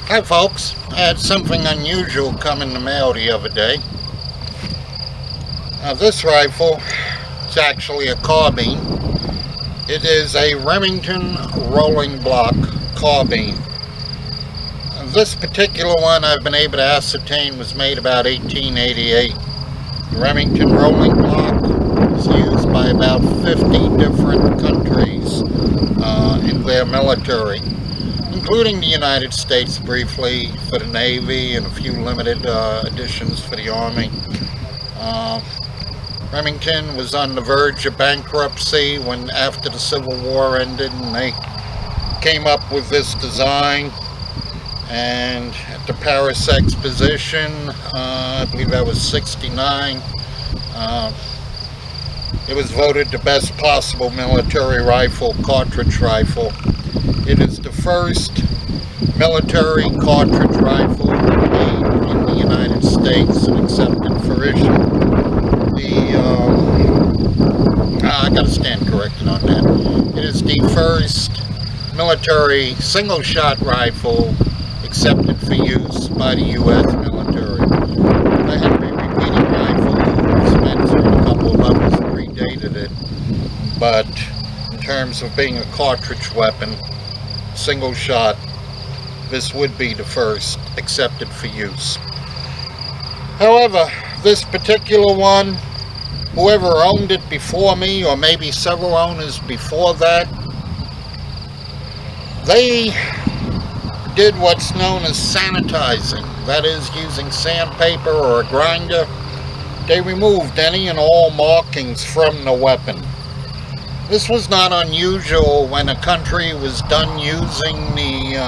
Hi folks, I had something unusual come in the mail the other day. Now this rifle is actually a carbine. It is a Remington Rolling Block carbine. This particular one I've been able to ascertain was made about 1888. The Remington Rolling Block is used by about 50 different countries in their military, including the United States briefly for the Navy and a few limited editions for the Army. Remington was on the verge of bankruptcy after the Civil War ended, and they came up with this design. And at the Paris Exposition, I believe that was '69, it was voted the best possible military rifle, cartridge rifle. It is the first military cartridge rifle made in the United States and accepted for issue. I gotta stand corrected on that. It is the first military single-shot rifle accepted for use by the U.S. military. The Henry repeating rifle was meant to a couple of others predated it, but in terms of being a cartridge weapon, single shot, this would be the first accepted for use. However, this particular one, whoever owned it before me, or maybe several owners before that, they did what's known as sanitizing. That is, using sandpaper or a grinder, they removed any and all markings from the weapon. This was not unusual when a country was done using the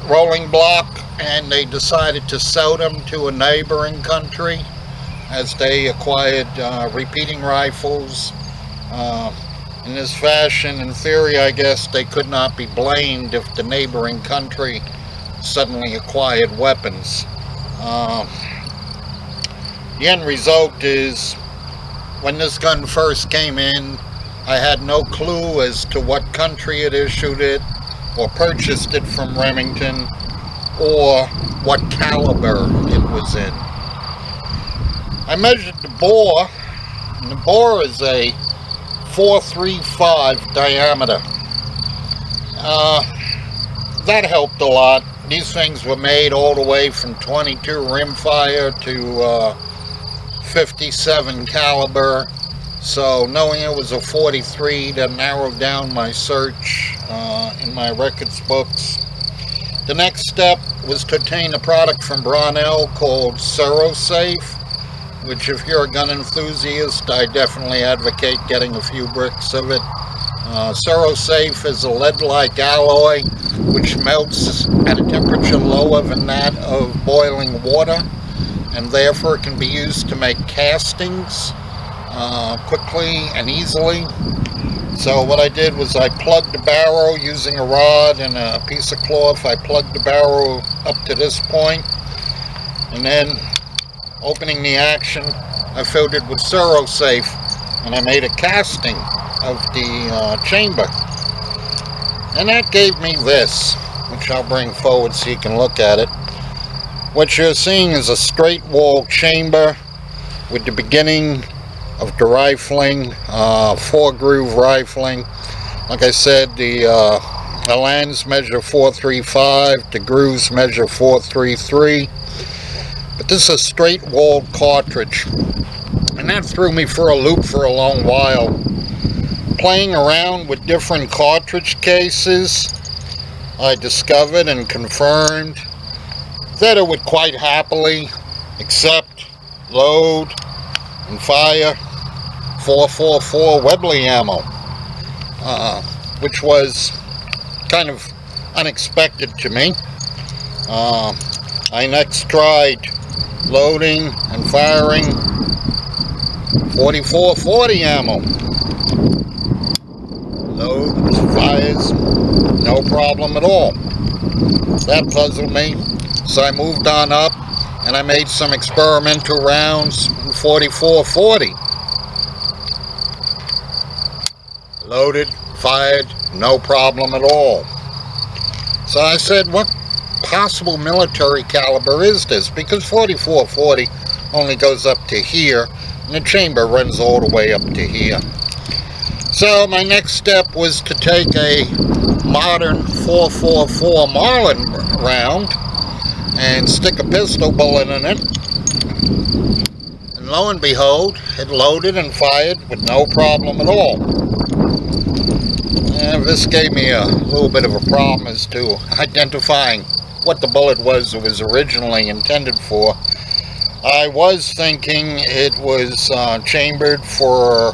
rolling block and they decided to sell them to a neighboring country as they acquired repeating rifles. In this fashion, in theory, I guess they could not be blamed if the neighboring country suddenly acquired weapons. The end result is, when this gun first came in, I had no clue as to what country had issued it or purchased it from Remington or what caliber it was in. I measured the bore, and the bore is a 435 diameter. That helped a lot. These things were made all the way from 22 rimfire to 57 caliber, so knowing it was a 43, that narrowed down my search in my records books. The next step was to obtain a product from Brownell called Safe, which, if you're a gun enthusiast, I definitely advocate getting a few bricks of it. Safe is a lead-like alloy which melts at a temperature lower than that of boiling water, and therefore it can be used to make castings quickly and easily. So what I did was I plugged the barrel using a rod and a piece of cloth. I plugged the barrel up to this point, and then opening the action, I filled it with Safe, and I made a casting of the chamber. And that gave me this, which I'll bring forward so you can look at it. What you're seeing is a straight wall chamber with the beginning of the rifling, 4-groove rifling. Like I said, the lands measure 435, the grooves measure 433. But this is a straight walled cartridge, and that threw me for a loop for a long while. Playing around with different cartridge cases, I discovered and confirmed that it would quite happily accept, load, and fire 444 Webley ammo, which was kind of unexpected to me. I next tried loading and firing 4440 ammo. Loads, fires, no problem at all. That puzzled me, so I moved on up and I made some experimental rounds in 4440. Loaded, fired, no problem at all. So I said, what possible military caliber is this? Because 4440 only goes up to here, and the chamber runs all the way up to here. So my next step was to take a modern 444 Marlin round and stick a pistol bullet in it. And lo and behold, it loaded and fired with no problem at all. And this gave me a little bit of a problem as to identifying what the bullet was it was originally intended for. I was thinking it was chambered for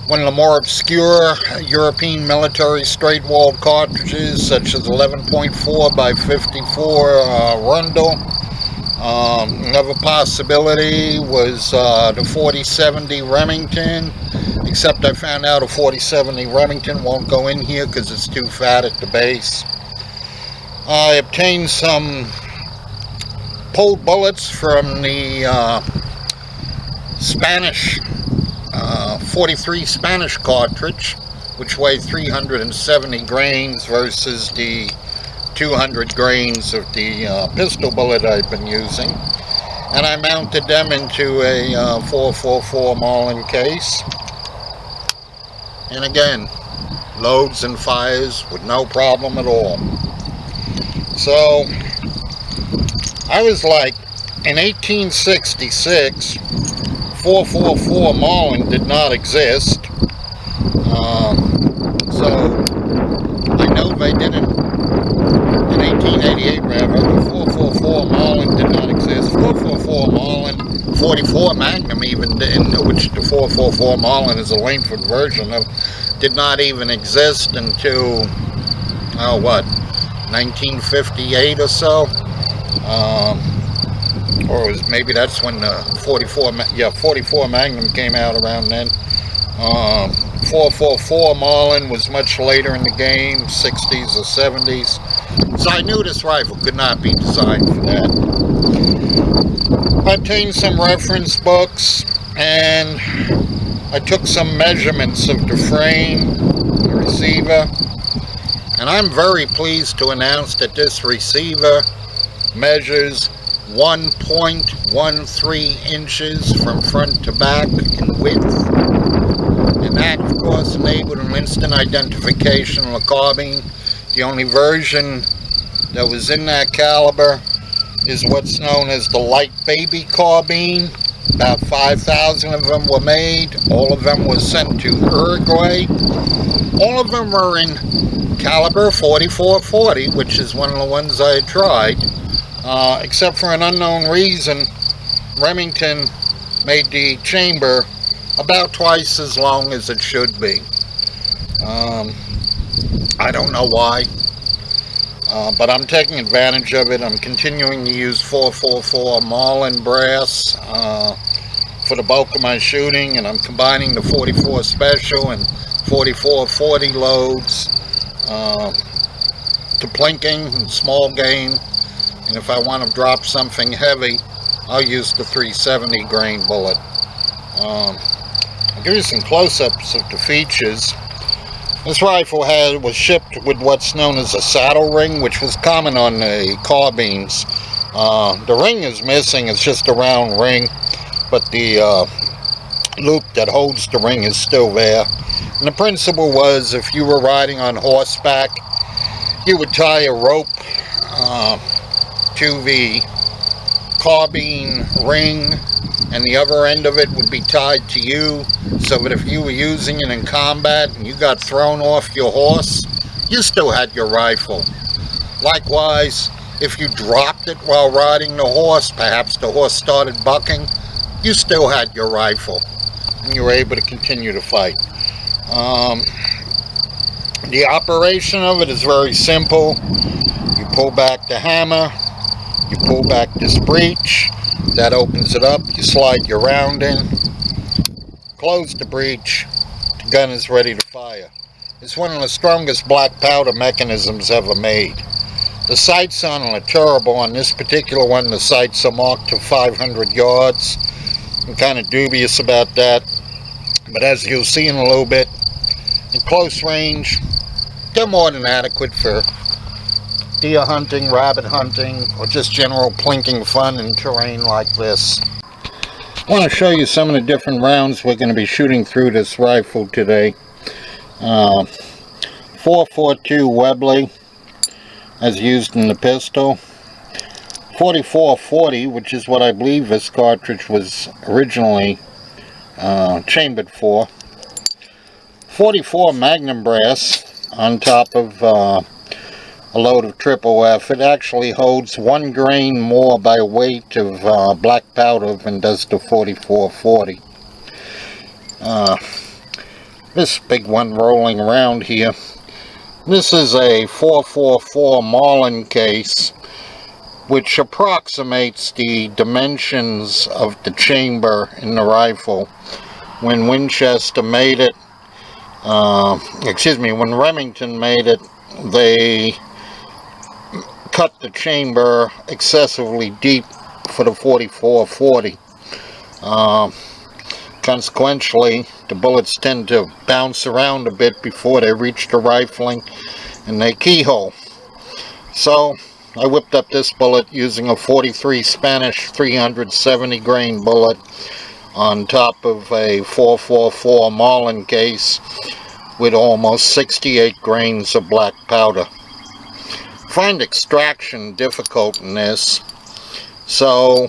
one of the more obscure European military straight-walled cartridges, such as 11.4 by 54 Rundle. Another possibility was the 4070 Remington, except I found out a 4070 Remington won't go in here because it's too fat at the base. I obtained some pulled bullets from the Spanish 43 Spanish cartridge, which weighed 370 grains versus the 200 grains of the pistol bullet I've been using, and I mounted them into a 444 Marlin case, and again, loads and fires with no problem at all. So I was like, in 1866, 444 Marlin did not exist, so I know they didn't, in 1888 rather, 444 Marlin did not exist. 444 Marlin, 44 Magnum even, which the 444 Marlin is a Langford version of, did not even exist until, 1958 or so. Or it was, maybe that's when the 44 Magnum came out around then. 444 Marlin was much later in the game, 60s or 70s. So I knew this rifle could not be designed for that. I obtained some reference books, and I took some measurements of the frame, the receiver, and I'm very pleased to announce that this receiver measures 1.13 inches from front to back in width, and that of course enabled an instant identification of a carbine. The only version that was in that caliber is what's known as the Light Baby Carbine. About 5,000 of them were made. All of them were sent to Uruguay. All of them were in caliber 4440, which is one of the ones I had tried. Except for an unknown reason, Remington made the chamber about twice as long as it should be. I don't know why, but I'm taking advantage of it. I'm continuing to use 444 Marlin brass for the bulk of my shooting, and I'm combining the 44 Special and 4440 loads to plinking and small game. And if I want to drop something heavy, I'll use the 370 grain bullet. I'll give you some close-ups of the features. This rifle was shipped with what's known as a saddle ring, which was common on the carbines. The ring is missing, it's just a round ring, but the loop that holds the ring is still there. And the principle was, if you were riding on horseback, you would tie a rope to the carbine ring, and the other end of it would be tied to you, so that if you were using it in combat and you got thrown off your horse, you still had your rifle. Likewise, if you dropped it while riding the horse, perhaps the horse started bucking, you still had your rifle, and you were able to continue to fight. The operation of it is very simple. You pull back the hammer, you pull back this breech, that opens it up, you slide your round in, close the breech, the gun is ready to fire. It's one of the strongest black powder mechanisms ever made. The sights on it are terrible. On this particular one, the sights are marked to 500 yards. I'm kind of dubious about that, but as you'll see in a little bit, in close range, they're more than adequate for deer hunting, rabbit hunting, or just general plinking fun in terrain like this. I want to show you some of the different rounds we're going to be shooting through this rifle today. 4.42 Webley as used in the pistol. 44-40, which is what I believe this cartridge was originally chambered for. 44 Magnum brass on top of a load of triple F. It actually holds 1 grain more by weight of black powder than does the 44-40. This big one rolling around here. This is a 444 Marlin case, which approximates the dimensions of the chamber in the rifle. When Winchester made it, when Remington made it, they cut the chamber excessively deep for the 44-40. Consequently, the bullets tend to bounce around a bit before they reach the rifling and they keyhole. So I whipped up this bullet using a 43 Spanish 370 grain bullet on top of a 444 Marlin case with almost 68 grains of black powder. Find extraction difficult in this, so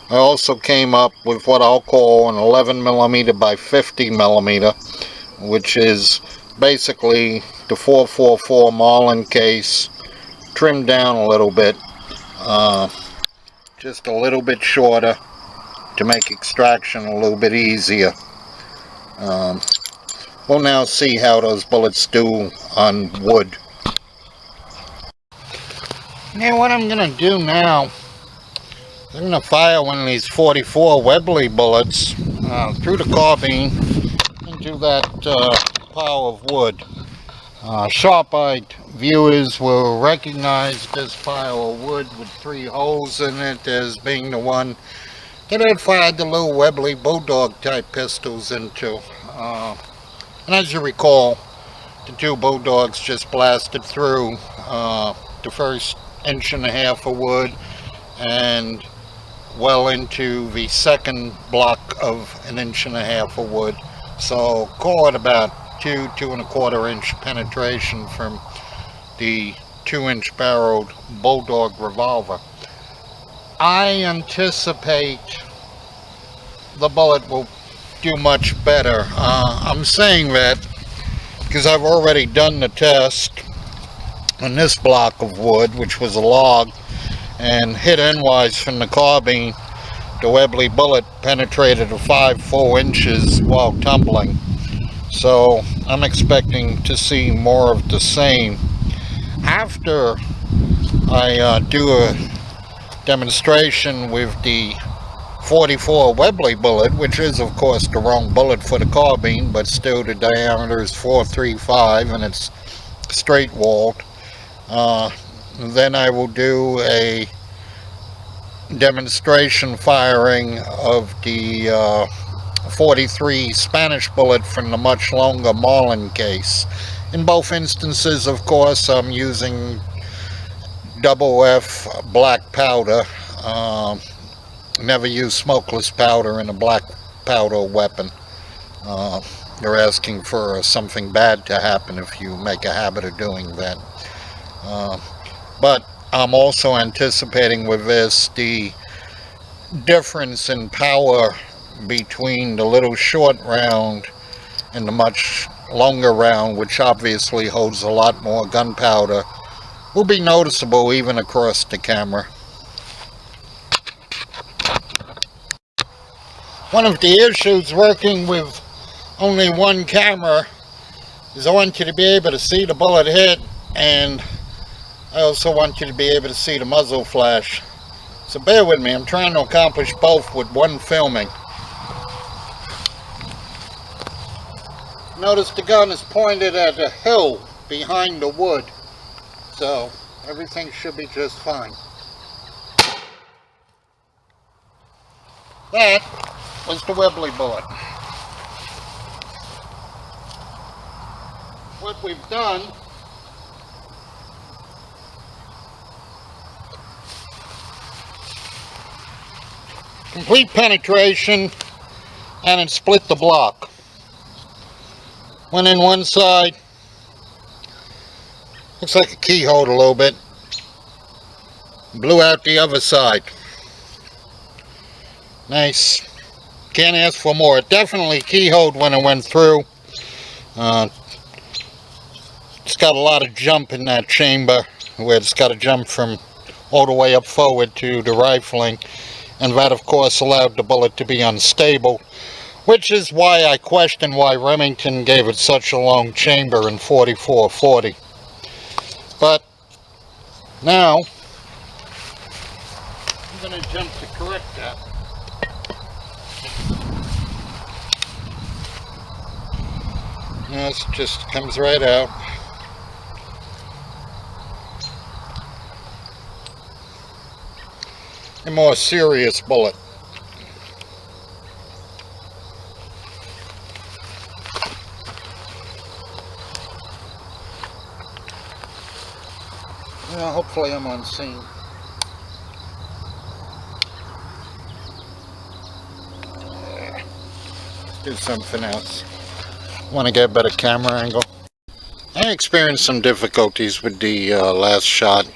I also came up with what I'll call an 11mm by 50mm, which is basically the 444 Marlin case trimmed down a little bit, just a little bit shorter to make extraction a little bit easier. We'll now see how those bullets do on wood. Now what I'm going to do now, I'm going to fire one of these 44 Webley bullets through the carbine into that pile of wood. Sharp-eyed viewers will recognize this pile of wood with 3 holes in it as being the one that I fired the little Webley Bulldog type pistols into. And as you recall, the 2 Bulldogs just blasted through the first 1.5 inches of wood and well into the second block of 1.5 inches of wood. So call it about 2.25 inch penetration from the 2-inch barreled Bulldog revolver. I anticipate the bullet will do much better. I'm saying that because I've already done the test on this block of wood, which was a log, and hit endwise from the carbine. The Webley bullet penetrated a 5 full inches while tumbling. So I'm expecting to see more of the same. After I do a demonstration with the 44 Webley bullet, which is of course the wrong bullet for the carbine, but still the diameter is 435 and it's straight walled, then I will do a demonstration firing of the 43 Spanish bullet from the much longer Marlin case. In both instances, of course, I'm using double F black powder. Never use smokeless powder in a black powder weapon. You're asking for something bad to happen if you make a habit of doing that. But I'm also anticipating with this the difference in power between the little short round and the much longer round, which obviously holds a lot more gunpowder, will be noticeable even across the camera. One of the issues working with only one camera is I want you to be able to see the bullet hit, and I also want you to be able to see the muzzle flash. So bear with me, I'm trying to accomplish both with one filming. Notice the gun is pointed at a hill behind the wood, so everything should be just fine. That was the Webley bullet. What we've done Complete penetration, and it split the block. Went in one side. Looks like a keyhole a little bit. Blew out the other side. Nice. Can't ask for more. It definitely keyholed when it went through. It's got a lot of jump in that chamber, where it's got to jump from all the way up forward to the rifling, and that of course allowed the bullet to be unstable, which is why I question why Remington gave it such a long chamber in 44-40. But now I'm going to jump to correct that. This just comes right out. A more serious bullet. Well, hopefully I'm on scene. Let's do something else. Want to get a better camera angle. I experienced some difficulties with the last shot,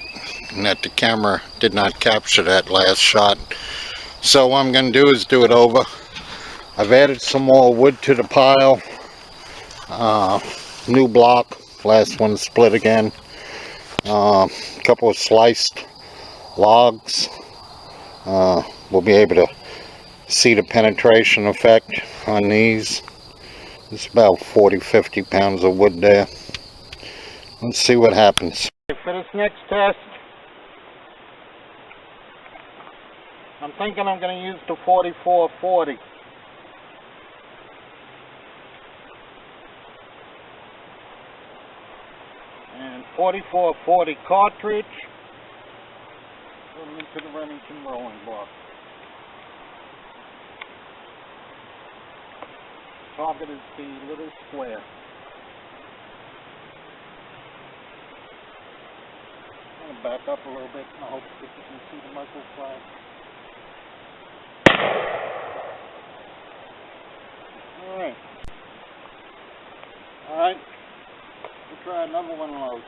and that the camera did not capture that last shot. So what I'm going to do is do it over. I've added some more wood to the pile. New block. Last one split again. A couple of sliced logs. We'll be able to see the penetration effect on these. It's about 40-50 pounds of wood there. Let's see what happens. For this next test, I'm thinking I'm going to use the 44-40. And 44-40 cartridge. Put them into the Remington Rolling Block. Target is the little square. I'm going to back up a little bit. I hope that you can see the muzzle flag. Alright. Alright. We'll try another one of those.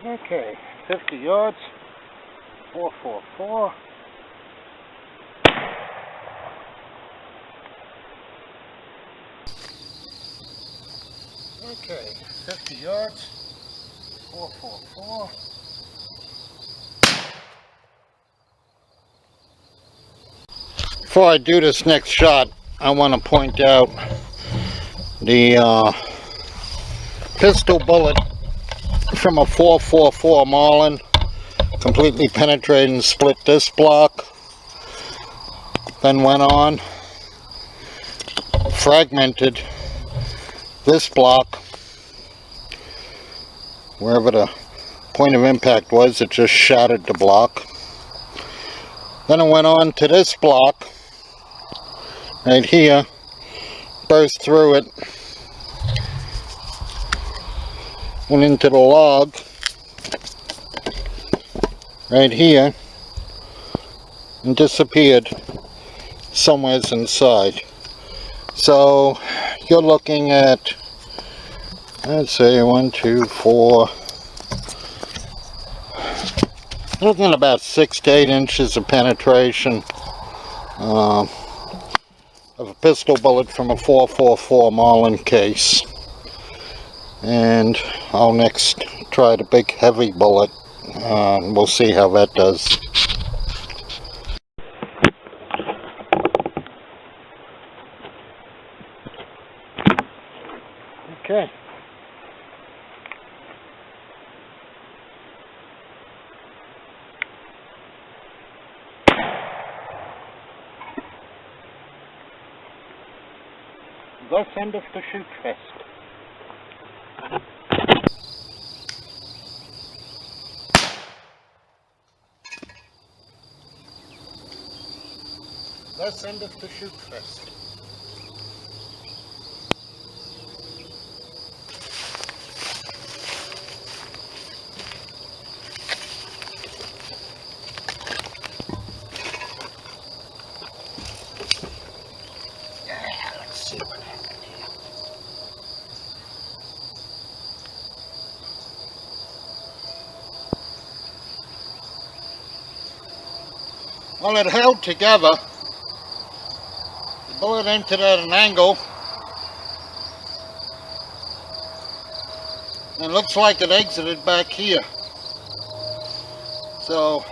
Okay, 50 yards, 444. Okay, 50 yards, 444. Before I do this next shot, I want to point out the pistol bullet from a 444 Marlin completely penetrated and split this block, then went on, fragmented this block. Wherever the point of impact was, it just shattered the block. Then it went on to this block right here, burst through it, went into the log right here and disappeared somewhere inside. So you're looking at, let's say 1, 2, 4, looking at about 6 to 8 inches of penetration of a pistol bullet from a 444 Marlin case. And I'll next try the big heavy bullet. We'll see how that does. Okay. Thus endeth the shoot fest. Thus endeth the shoot fest. Well, it held together. The bullet entered at an angle. And it looks like it exited back here. So,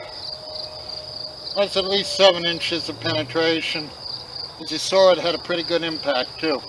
that's at least 7 inches of penetration. As you saw, it had a pretty good impact too.